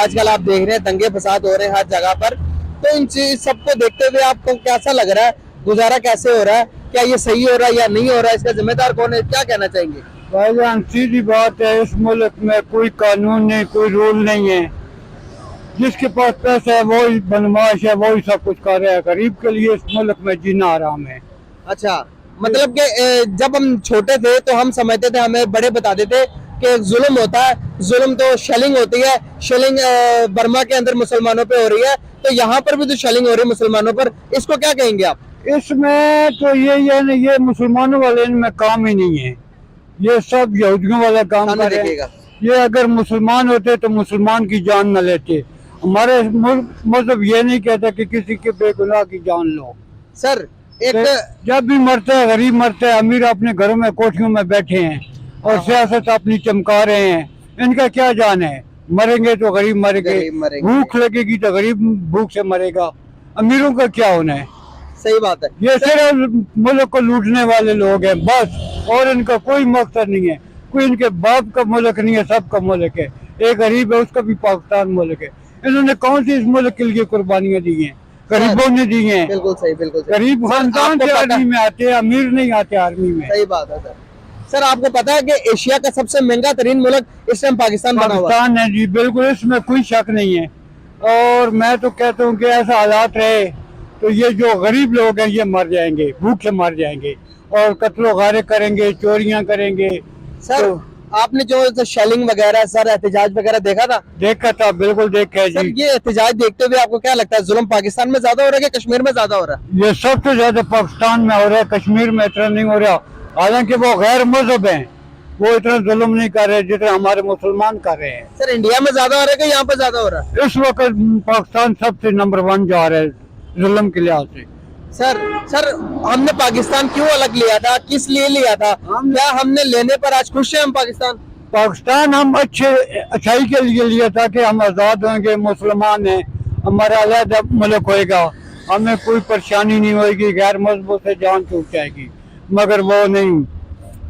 आजकल आप देख रहे हैं दंगे फसाद हो रहे हैं हर जगह पर, तो इन चीज सबको देखते हुए आपको कैसा लग रहा है, गुजारा कैसे हो रहा है, क्या ये सही हो रहा है या नहीं हो रहा है, इसका जिम्मेदार कौन है, क्या कहना चाहेंगे? भाईजान सीधी बात है, इस मुल्क में कोई कानून नहीं, कोई रूल नहीं है। जिसके पास पैसा है वही बदमाश है, वही सब कुछ कर रहा है। गरीब के लिए इस मुल्क में जीना आराम है। अच्छा, मतलब कि जब हम छोटे थे तो हम समझते थे, हमें बड़े बताते थे कि जुल्म होता है, जुल्म तो शेलिंग होती है, शेलिंग बर्मा के अंदर मुसलमानों पे हो रही है, तो यहाँ पर भी तो शेलिंग हो रही है मुसलमानों पर, इसको क्या कहेंगे आप? इसमें तो यही है ना, ये मुसलमानों वाले इनमें काम ही नहीं है, ये सब यहूदियों वाला काम कर रहे हैं। ये अगर मुसलमान होते तो मुसलमान की जान न लेते। हमारे मजहब ये नहीं कहता कि किसी के बेगुनाह की जान लो। सर एक जब भी मरते हैं, गरीब मरते हैं, अमीर अपने घरों में कोठियों में बैठे हैं और सियासत अपनी चमका रहे हैं, इनका क्या जान है? मरेंगे तो गरीब मरेंगे, भूख लगेगी तो गरीब भूख से मरेगा, अमीरों का क्या होना है? सही बात है। ये सिर्फ मुल्क को लूटने वाले लोग हैं बस, और इनका कोई मकसद नहीं है। कोई इनके बाप का मुल्क नहीं है, सबका मुल्क है। एक गरीब है, उसका भी पाकिस्तान मुल्क है। इन्होंने कौन सी इस मुल्क के लिए कुर्बानियां दी हैं? गरीबों ने दी हैं। बिल्कुल सही, बिल्कुल सही। गरीब खानदान से आर्मी में आते हैं, अमीर नहीं आते आर्मी में। सही बात है सर। सर आपको पता है कि एशिया का सबसे महंगा तरीन मुल्क इस टाइम पाकिस्तान बना हुआ है जी, बिल्कुल, इसमें कोई शक नहीं है। और मैं तो कहता हूँ कि ऐसा हालात रहे तो ये जो गरीब लोग हैं ये मर जाएंगे, भूख से मर जाएंगे और कत्लो गारे करेंगे, चोरियां करेंगे। सर तो आपने जो शेलिंग वगैरह, सर एहतजाज वगैरह देखा था? देखा था, बिल्कुल देखा है जी। ये एहतजाज देखते हुए आपको क्या लगता है, जुल्म पाकिस्तान में ज्यादा हो रहा है कि कश्मीर में ज्यादा हो रहा है? ये सबसे ज्यादा पाकिस्तान में हो रहा है, कश्मीर में इतना नहीं हो रहा। हालांकि वो गैर मजहब है, वो इतना जुल्म नहीं कर रहे जितना हमारे मुसलमान कर रहे हैं। सर इंडिया में ज्यादा हो रहा है कि यहाँ पे ज्यादा हो रहा है? इस वक्त पाकिस्तान सबसे नंबर 1 जा रहा है जुल्म के लिहाज से। सर हमने पाकिस्तान क्यों अलग लिया था, किस लिए लिया था? क्या हमने लेने पर आज खुश है हम? पाकिस्तान हम अच्छाई के लिए लिया था कि हम आज़ाद होंगे, मुसलमान हैं, हमारा अलग मुल्क होएगा, हमें कोई परेशानी नहीं होगी, गैर मजहबों से जान छूट जाएगी। मगर वो नहीं,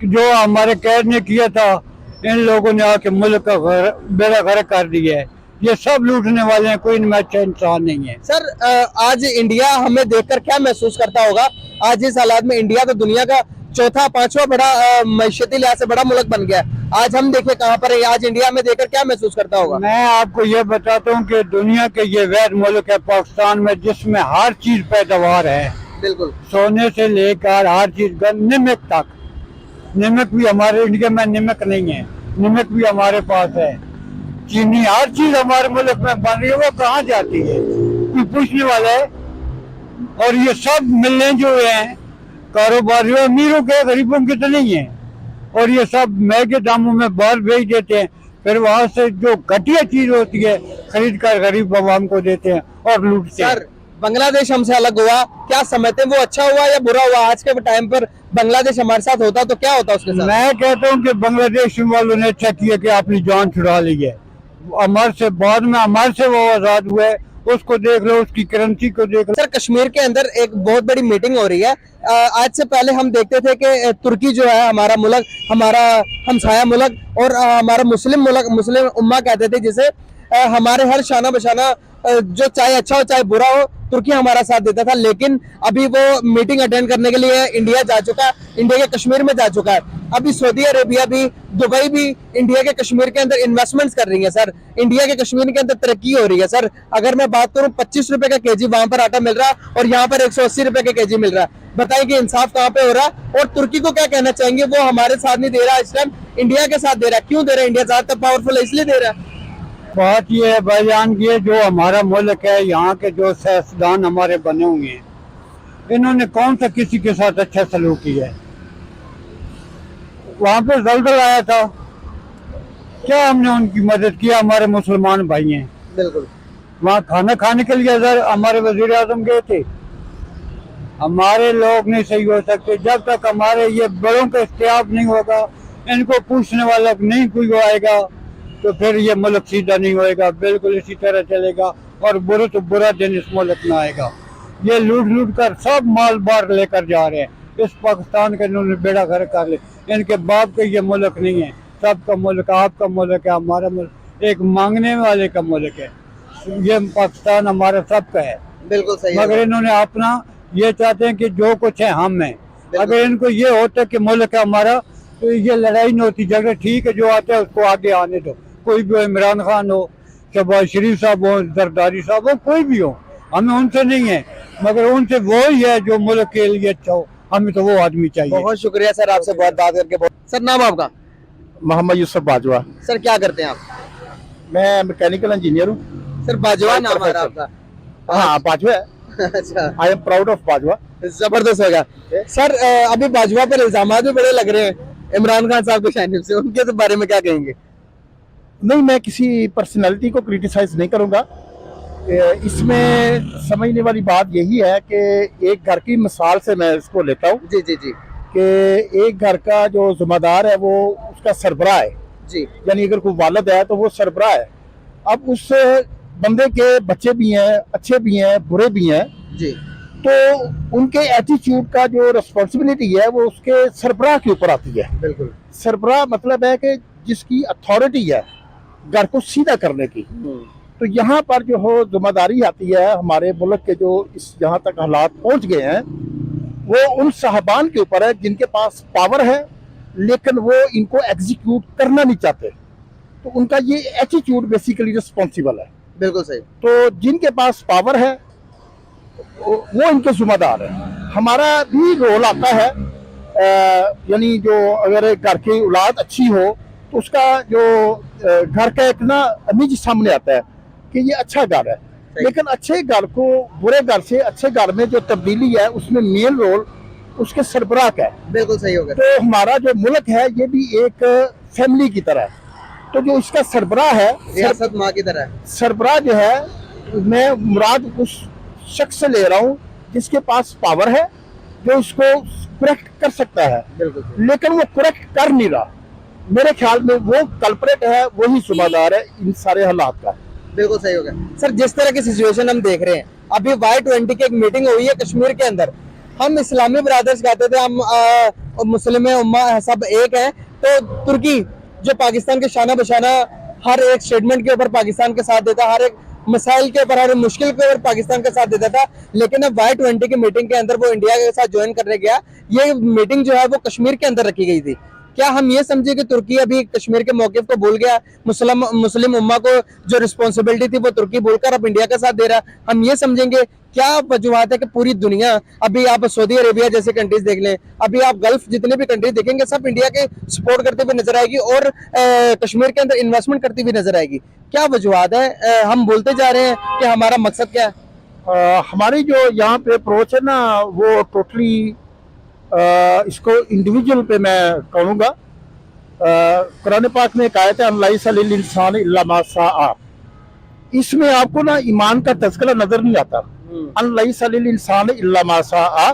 जो हमारे कैद ने किया था, इन लोगों ने आके मुल्क का बेड़ा गर्क कर दिया है। ये सब लूटने वाले हैं, कोई इनमें अच्छा इंसान नहीं है। सर आज इंडिया हमें देखकर क्या महसूस करता होगा? आज इस हालात में इंडिया तो दुनिया का चौथा पांचवा बड़ा मईशती लिहाज से बड़ा मुल्क बन गया। आज हम देखें कहाँ पर है, आज इंडिया में देखकर क्या महसूस करता होगा? मैं आपको ये बताता हूँ कि दुनिया के ये वैध मुल्क है पाकिस्तान में, जिसमें हर चीज पैदावार है। बिल्कुल, सोने से लेकर हर चीज, नमक तक। नमक भी हमारे इंडिया में नमक नहीं है, नमक भी हमारे पास है। चीनी, हर चीज हमारे मुल्क में बन रही है, वो कहाँ जाती है? कोई पूछने वाला है? और ये सब मिलने जो हैं कारोबारियों, अमीरों के, गरीबों के तो नहीं है। और ये सब महंगे दामों में बाहर भेज देते हैं, फिर वहाँ से जो घटिया चीज होती है खरीद कर गरीब आवाम को देते हैं और लूटते हैं। सर बांग्लादेश हमसे अलग हुआ, क्या समझते हैं वो अच्छा हुआ या बुरा हुआ? आज के टाइम पर बांग्लादेश हमारे साथ होता तो क्या होता उसके साथ? मैं कहता हूँ कि बांग्लादेश वालों ने अच्छा किया कि अपनी जान छुड़ा ली है। हमारे से बाद में हमारे से वो आजाद हुए, उसको देख लो, उसकी करेंसी को देख लो। सर कश्मीर के अंदर एक बहुत बड़ी मीटिंग हो रही है। आज से पहले हम देखते थे कि तुर्की जो है हमारा मुल्क, हमारा हमसाया मुल्क और हमारा मुस्लिम मुल्क, मुस्लिम उम्मा कहते थे जिसे, हमारे हर शाना बशाना जो चाहे अच्छा हो चाहे बुरा हो, तुर्की हमारा साथ देता था। लेकिन अभी वो मीटिंग अटेंड करने के लिए इंडिया जा चुका है, इंडिया के कश्मीर में जा चुका है। अभी सऊदी अरेबिया भी, दुबई भी इंडिया के कश्मीर के अंदर इन्वेस्टमेंट्स कर रही है। सर इंडिया के कश्मीर के अंदर तरक्की हो रही है। सर अगर मैं बात करूं, 25 रुपए का केजी वहां पर आटा मिल रहा है और यहाँ पर 180 रुपए का केजी मिल रहा है। बताइए कि इंसाफ कहाँ पे हो रहा है? और तुर्की को क्या कहना चाहेंगे? वो हमारे साथ नहीं दे रहा, इस टाइम इंडिया के साथ दे रहा है। क्यों दे रहा है? इंडिया ज्यादा पावरफुल है इसलिए दे रहा है। बात ये है भाईजान, ये जो हमारा मुल्क है, यहाँ के जो सियासतदान हमारे बने हुए हैं, इन्होंने कौन सा किसी के साथ अच्छा सलूक किया है? वहाँ पे जलजला आया था, क्या हमने उनकी मदद किया? हमारे मुसलमान भाई हैं। बिल्कुल, वहाँ खाना खाने के लिए हमारे वजीर आजम गए थे। हमारे लोग नहीं सही हो सकते जब तक हमारे ये बड़ों का इख्तियार नहीं होगा, इनको पूछने वाला नहीं कोई आएगा, तो फिर ये मुल्क सीधा नहीं होएगा, बिल्कुल इसी तरह चलेगा और बुरा तो बुरा दिन इस मुल्क में आएगा। ये लूट लूट कर सब माल बार लेकर जा रहे हैं, इस पाकिस्तान का इन्होंने बेड़ा गर्क कर ले। इनके बाप का ये मुल्क नहीं है, सबका मुल्क, आपका मुल्क है, हमारा मुल्क, एक मांगने वाले का मुल्क है। ये पाकिस्तान हमारा सबका है, बिल्कुल सही मगर है। इन्होंने अपना ये चाहते हैं कि जो कुछ है हम हैं। अगर इनको ये होता कि मुल्क है हमारा तो ये लड़ाई नहीं होती, झगड़े ठीक है, जो आता है उसको आगे आने दो। कोई भी हो, इमरान खान हो, शहबाज शरीफ साहब हो, जरदारी साहब हो, कोई भी हो, हमें उनसे नहीं है, मगर उनसे वो ही है जो मुल्क के लिए अच्छा हो। हमें तो वो आदमी चाहिए। बहुत शुक्रिया सर, आपसे बहुत बात करके बहुत। सर नाम आपका? मोहम्मद यूसुफ बाजवा। सर क्या करते हैं आप? मैं मैकेनिकल इंजीनियर हूँ। सर बाजवा नाम आ रहा है आपका? हाँ, बाजवा है। अच्छा, I am proud of Bajwa. जबरदस्त होगा सर। अभी बाजवा पर इल्जाम भी बड़े लग रहे हैं इमरान खान साहब की जानिब से, उनके तो बारे में क्या कहेंगे? नहीं, मैं किसी पर्सनालिटी को क्रिटिसाइज नहीं करूँगा। इसमें समझने वाली बात यही है कि एक घर की मिसाल से मैं इसको लेता हूँ जी जी जी कि एक घर का जो जिम्मेदार है वो उसका सरबराह है जी। यानी अगर कोई वालिद है तो वो सरबराह है। अब उस बंदे के बच्चे भी हैं, अच्छे भी हैं, बुरे भी हैं जी। तो उनके एटीट्यूड का जो रिस्पॉन्सिबिलिटी है वो उसके सरबराह के ऊपर आती है। बिल्कुल। सरबराह मतलब है कि जिसकी अथॉरिटी है घर को सीधा करने की। तो यहाँ पर जो हो जिम्मेदारी आती है हमारे मुल्क के जो इस यहाँ तक हालात पहुँच गए हैं वो उन साहबान के ऊपर है जिनके पास पावर है लेकिन वो इनको एग्जीक्यूट करना नहीं चाहते। तो उनका ये एटीट्यूड बेसिकली रिस्पॉन्सिबल है। बिल्कुल सही। तो जिनके पास पावर है वो इनके जिम्मेदार है। हमारा भी रोल आता है, यानी जो अगर घर की औलाद अच्छी हो तो उसका जो घर का एक ना इमेज सामने आता है कि ये अच्छा घर है। लेकिन अच्छे घर को बुरे घर से अच्छे घर में जो तब्दीली है उसमें मेन रोल उसके सरबराह का है। बिल्कुल सही होगा। तो हमारा जो मुल्क है ये भी एक फैमिली की तरह है। तो जो इसका सरबराह है, रियासत माँ की तरह है। सरबराह जो है मैं मुराद उस शख्स से ले रहा हूँ जिसके पास पावर है, जो इसको करेक्ट कर सकता है। बिल्कुल। लेकिन वो करेक्ट कर नहीं रहा। मेरे ख्याल में वो कल्परेट है, वही जिम्मेदार है इन सारे हालात का। बिल्कुल सही होगा सर। जिस तरह की सिचुएशन हम देख रहे हैं, अभी Y20 की एक मीटिंग हुई है कश्मीर के अंदर। हम इस्लामी ब्रदर्स कहते थे, हम मुस्लिम उम्मा सब एक है। तो तुर्की जो पाकिस्तान के शाना बशाना हर एक स्टेटमेंट के ऊपर पाकिस्तान के साथ देता, हर एक मसाइल के ऊपर, हर एक मुश्किल के ऊपर पाकिस्तान का साथ देता था। लेकिन अब Y20 की मीटिंग के अंदर वो इंडिया के साथ ज्वाइन करने गया। ये मीटिंग जो है वो कश्मीर के अंदर रखी गई थी। क्या हम ये समझे कि तुर्की अभी कश्मीर के मौक़िफ़ को भूल गया, मुस्लिम उम्मा को जो रिस्पॉन्सिबिलिटी थी वो तुर्की भूलकर अब इंडिया का साथ दे रहा? हम ये समझेंगे क्या वजूहत है कि पूरी दुनिया, अभी आप सऊदी अरेबिया जैसे कंट्रीज देख लें, अभी आप गल्फ जितने भी कंट्रीज देखेंगे सब इंडिया के सपोर्ट करते हुए नजर आएगी और कश्मीर के अंदर इन्वेस्टमेंट करती हुई नजर आएगी? क्या वजूहत है? हम बोलते जा रहे हैं कि हमारा मकसद क्या है? हमारी जो यहाँ पे अप्रोच है ना वो टोटली इसको इंडिविजुअल पे मैं कहूँगा। कुरान पाक में एक आयत है अल्लाह इंसान इल्ला मा साआ। इसमें आपको ना ईमान का तज़किरा नजर नहीं आता। अल्लाह इंसान इल्ला मा साआ,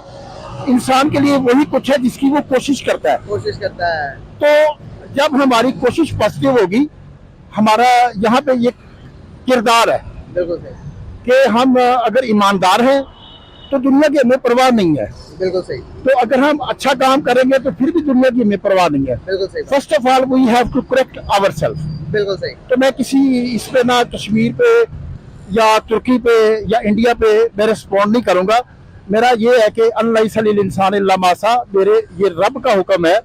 इंसान के लिए वही कुछ है जिसकी वो कोशिश करता है। तो जब हमारी कोशिश पॉजिटिव होगी, हमारा यहाँ पे ये किरदार है कि हम अगर ईमानदार हैं तो दुनिया की हमें परवाह नहीं है। बिल्कुल सही। तो अगर हम अच्छा काम करेंगे तो फिर भी दुनिया की हमें परवाह नहीं है। बिल्कुल सही। First of all we have to correct ourselves. बिल्कुल सही। तो मैं किसी इस पे ना कश्मीर पे या तुर्की पे या इंडिया पे मैं रिस्पॉन्ड नहीं करूंगा। मेरा ये है कि अल्लाह इंसान इल्ला मा सा, मेरे ये रब का हुक्म है,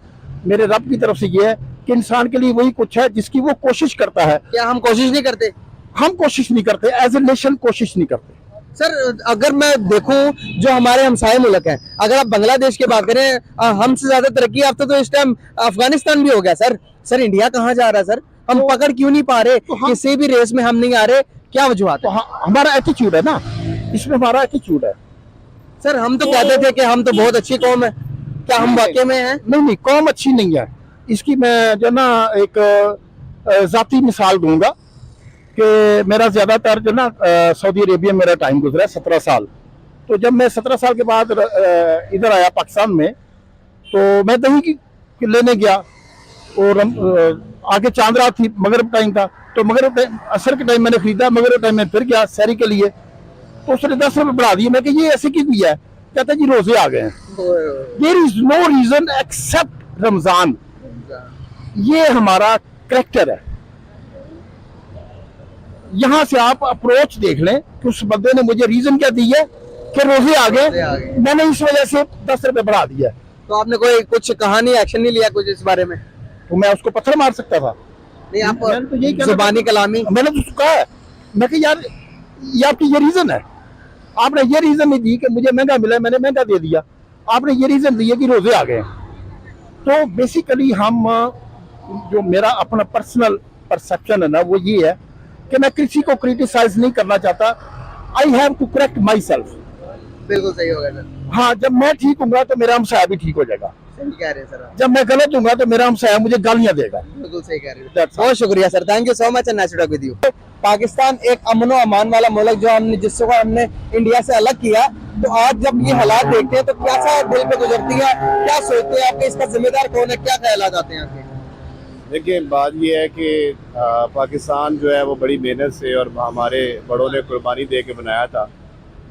मेरे रब की तरफ से ये है कि इंसान के लिए वही कुछ है जिसकी वो कोशिश करता है। क्या हम कोशिश नहीं करते? हम कोशिश नहीं करते, एज ए नेशन कोशिश नहीं करते। सर अगर मैं देखूं जो हमारे हमसाये मुल्क हैं, अगर आप बांग्लादेश की बात करें, हमसे ज्यादा तरक्की याफ्ता तो इस टाइम अफगानिस्तान भी हो गया। सर इंडिया कहाँ जा रहा है? सर हम पकड़ क्यों नहीं पा रहे? किसी भी रेस में हम नहीं आ रहे, क्या वजूहत है? हमारा एटीट्यूड है ना, इसमें हमारा एटीट्यूड है। सर हम तो कहते थे कि हम तो बहुत अच्छी कौम है, क्या हम वाकई में हैं? नहीं, कौम अच्छी नहीं है। इसकी मैं जो ना एक जाती मिसाल दूंगा कि मेरा ज़्यादातर जो ना सऊदी अरेबिया मेरा टाइम गुजरा है 17 साल। तो जब मैं 17 साल के बाद इधर आया पाकिस्तान में, तो मैं दही की लेने गया और आगे चांद रात थी, मगरिब टाइम था। तो मगरिब असर के टाइम मैंने खरीदा, मगरिब टाइम में फिर गया सैरी के लिए, तो उसने 10 रुपये बढ़ा दिए। मैं कि ये ऐसे क्यों दिया है? कहता जी रोजे आ गए हैं। There is no reason except Ramzan. ये हमारा करैक्टर है। यहाँ से आप अप्रोच देख लें कि उस बंदे ने मुझे रीजन क्या दी है कि रोजे आ रोजे आ गए। गए, मैंने इस वजह से 10 रुपए बढ़ा दिया, तो आपने कोई कुछ कहा नहीं, एक्शन नहीं लिया कुछ इस बारे में? तो मैं उसको पत्थर मार सकता था। नहीं, आप मैंने तो यही कहना जुबानी था। कलामी। मैंने तो उसको कहा है, मैं कि यार ये आपकी ये रीजन है, आपने ये रीजन नहीं दी कि मुझे महंगा मिला, मैंने महंगा दे दिया, आपने ये रीजन दिया कि रोजे आ गए। तो बेसिकली हम जो मेरा अपना पर्सनल परसेप्शन है ना वो ये है कि मैं किसी को क्रिटिसाइज नहीं करना चाहता, I have to correct myself. बिल्कुल सही होगा सर, हाँ, जब मैं ठीक हूँ तो मेरा हमसाया भी ठीक हो जाएगा, सही कह रहे हैं सर आप। जब मैं गलत हूँ तो मेरा हमसाया मुझे गालियां देगा। बिल्कुल सही कह रहे हैं। That's all. बहुत शुक्रिया sir, thank you so much and nice to talk with you. Pakistan एक अमन और अमान वाला मुल्क जो हमने जिसको हमने इंडिया से अलग किया, तो आज जब ये हालात देखते हैं तो कैसा दिल पे गुजरती है, क्या सोचते हैं आपके, इसका जिम्मेदार कौन है, क्या ख्यालात आते हैं आपके? देखिए, बात ये है कि पाकिस्तान जो है वो बड़ी मेहनत से और हमारे बड़ों ने कुर्बानी दे के बनाया था,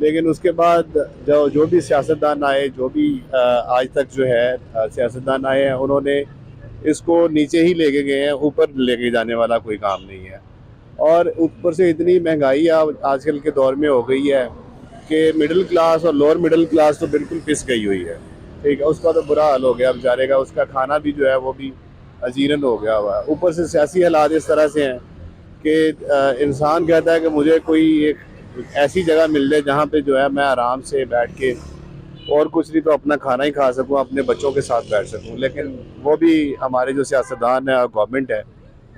लेकिन उसके बाद जो भी सियासतदान आए, जो भी आज तक जो है सियासतदान आए हैं, उन्होंने इसको नीचे ही लेके गए हैं, ऊपर लेके जाने वाला कोई काम नहीं है। और ऊपर से इतनी महंगाई आजकल के दौर में हो गई है कि मिडिल क्लास और लोअर मिडिल क्लास तो बिल्कुल पिस गई हुई है। ठीक है, उसका तो बुरा हाल हो गया बेचारे का, उसका खाना भी जो है वो भी अजीरन हो गया हुआ है। ऊपर से सियासी हालात इस तरह से हैं कि इंसान कहता है कि मुझे कोई एक ऐसी जगह मिल जाए जहाँ पे जो है मैं आराम से बैठ के और कुछ नहीं तो अपना खाना ही खा सकूँ, अपने बच्चों के साथ बैठ सकूँ, लेकिन वो भी हमारे जो सियासतदान है और गवर्नमेंट है,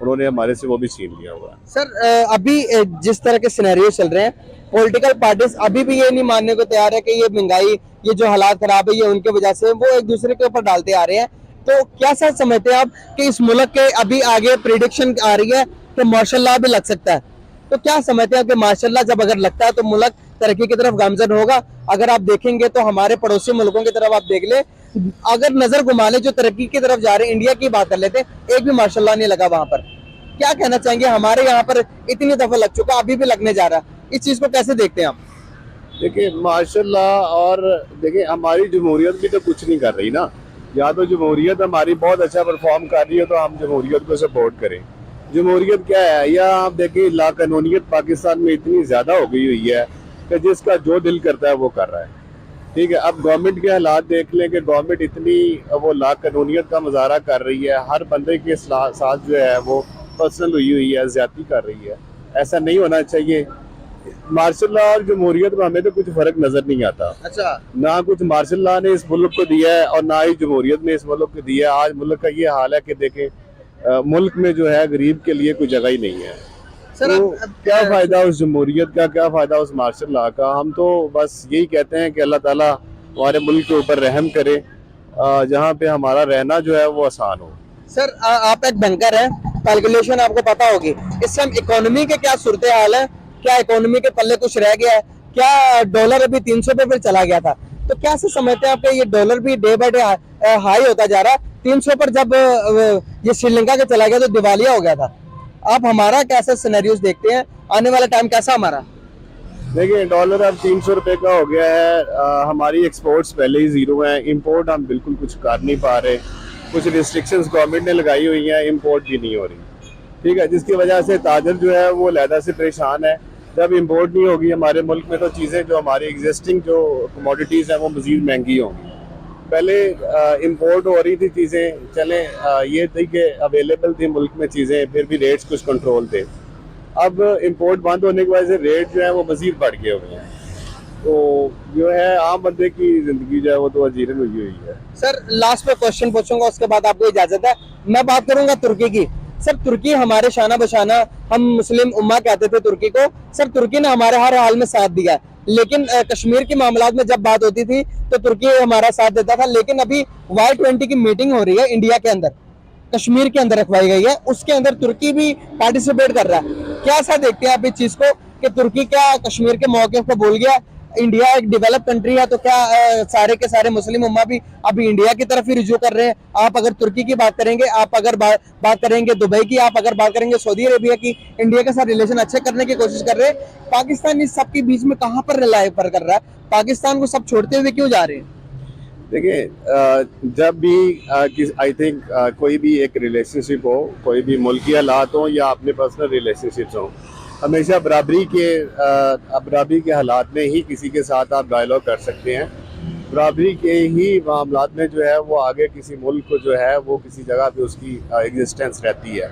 उन्होंने हमारे से वो भी छीन लिया हुआ है। सर अभी जिस तरह के सिनेरियो चल रहे हैं, पॉलिटिकल पार्टीज अभी भी ये नहीं मानने को तैयार है कि ये महंगाई, ये जो हालात खराब है ये उनके वजह से, वो एक दूसरे के ऊपर डालते आ रहे हैं। तो क्या सर समझते हैं आप कि इस मुल्क के अभी आगे प्रिडिक्शन आ रही है कि मार्शल लॉ भी लग सकता है, तो क्या समझते हैं कि मार्शल लॉ जब अगर लगता है तो मुल्क तरक्की की तरफ गामजन होगा? अगर आप देखेंगे तो हमारे पड़ोसी मुल्कों की तरफ आप देख ले, अगर नजर घुमा ले जो तरक्की की तरफ जा रहे हैं, इंडिया की बात कर लेते हैं, एक भी मार्शल लॉ नहीं लगा वहां पर। क्या कहना चाहेंगे? हमारे यहाँ पर इतनी दफा लग चुका, अभी भी लगने जा रहा, इस चीज को कैसे देखते हैं आप? देखिए, मार्शल लॉ और देखिए हमारी जमहूरियत भी तो कुछ नहीं कर रही ना। या तो जमहूरियत हमारी बहुत अच्छा परफॉर्म कर रही है तो हम जमहूरियत को सपोर्ट करें। जमहूरियत क्या है, या आप देखिए लाकानूनियत पाकिस्तान में इतनी ज़्यादा हो गई हुई है कि जिसका जो दिल करता है वो कर रहा है। ठीक है, अब गवर्नमेंट के हालात देख लें कि गवर्नमेंट इतनी वो लाकानूनियत का मुजाहरा कर रही है, हर बंदे के साथ जो है वो पर्सनल हुई है, ज्यादती कर रही है। ऐसा नहीं होना चाहिए। मार्शल लॉ और जमहूरियत में हमें तो कुछ फर्क नजर नहीं आता। अच्छा, ना कुछ मार्शल लॉ ने इस मुल्क को दिया है और ना ही जमहूरियत ने इस मुल्क को दिया है। आज मुल्क का ये हाल है कि देखें, मुल्क में जो है गरीब के लिए कोई जगह ही नहीं है। सर तो क्या फायदा उस जमहूरियत का, क्या फायदा उस मार्शल लॉ का? हम तो बस यही कहते हैं कि अल्लाह ताला हमारे मुल्क के ऊपर रहम करे, जहाँ पे हमारा रहना जो है वो आसान हो। सर आप एक बैंकर हैं, कैलकुलेशन आपको पता होगी, इस समय इकोनॉमी के क्या सूरत हाल है? क्या इकोनॉमी के पल्ले कुछ रह गया है क्या? डॉलर अभी 300 पे फिर चला गया था, तो क्या से समझते हैं आपके ये डॉलर भी डे बाय डे हाई होता जा रहा है? 300 पर जब ये श्रीलंका के चला गया तो दिवालिया हो गया था। आप हमारा कैसा सिनेरियोस देखते हैं, आने वाला टाइम कैसा हमारा? देखिए, डॉलर अब 300 रुपए का हो गया है। हमारी एक्सपोर्ट्स पहले ही जीरो हैं, इंपोर्ट हम बिल्कुल कुछ कर नहीं पा रहे। कुछ रिस्ट्रिक्शंस गवर्नमेंट ने लगाई हुई हैं, इंपोर्ट भी नहीं हो रही। ठीक है, जिसकी वजह से ताजर जो है वो लहदा से परेशान है। जब इंपोर्ट नहीं होगी हमारे मुल्क में तो चीज़ें जो हमारी एग्जिस्टिंग जो कमोडिटीज़ हैं वो मज़ीद महंगी होंगी। पहले इंपोर्ट हो रही थी चीज़ें, चलें ये थी कि अवेलेबल थी मुल्क में चीज़ें, फिर भी रेट्स कुछ कंट्रोल थे। अब इंपोर्ट बंद होने की वजह से रेट जो है वो मज़ीद बढ़ गए हुए हैं, तो जो है आम बंदे की ज़िंदगी जो है वो तो अजीरन हुई हुई है। सर लास्ट पे क्वेश्चन पूछूंगा, उसके बाद आपको इजाजत है। मैं बात करूंगा तुर्की की। सर तुर्की हमारे शाना बशाना, हम मुस्लिम उम्मा कहते थे तुर्की को। सर तुर्की ने हमारे हर हाल में साथ दिया है, लेकिन कश्मीर के मामलात में जब बात होती थी तो तुर्की हमारा साथ देता था। लेकिन अभी Y20 की मीटिंग हो रही है इंडिया के अंदर, कश्मीर के अंदर रखवाई गई है, उसके अंदर तुर्की भी पार्टिसिपेट कर रहा है। क्या ऐसा देखते हैं आप इस चीज को कि तुर्की क्या कश्मीर के मौके को भूल गया? इंडिया एक डेवलप कंट्री है, तो क्या सारे के सारे मुस्लिम उम्मा भी अभी इंडिया की तरफ ही रुजू कर रहे हैं? आप अगर तुर्की की बात करेंगे, आप अगर बात करेंगे दुबई की, आप अगर बात करेंगे सऊदी अरेबिया की, इंडिया के साथ रिलेशन अच्छे करने की कोशिश कर रहे हैं। पाकिस्तान इस सब के बीच में कहाँ पर रिलाई पर कर रहा है? पाकिस्तान को सब छोड़ते हुए क्यों जा रहे हैं? देखिए, जब भी आई थिंक कोई भी एक रिलेशनशिप हो, कोई भी मुल्की हालात हो या अपने पर्सनल रिलेशनशिप्स हो, हमेशा बराबरी के हालात में ही किसी के साथ आप डायलॉग कर सकते हैं। बराबरी के ही मामलात में जो है वो आगे किसी मुल्क को जो है वो किसी जगह पे उसकी एग्जिस्टेंस रहती है।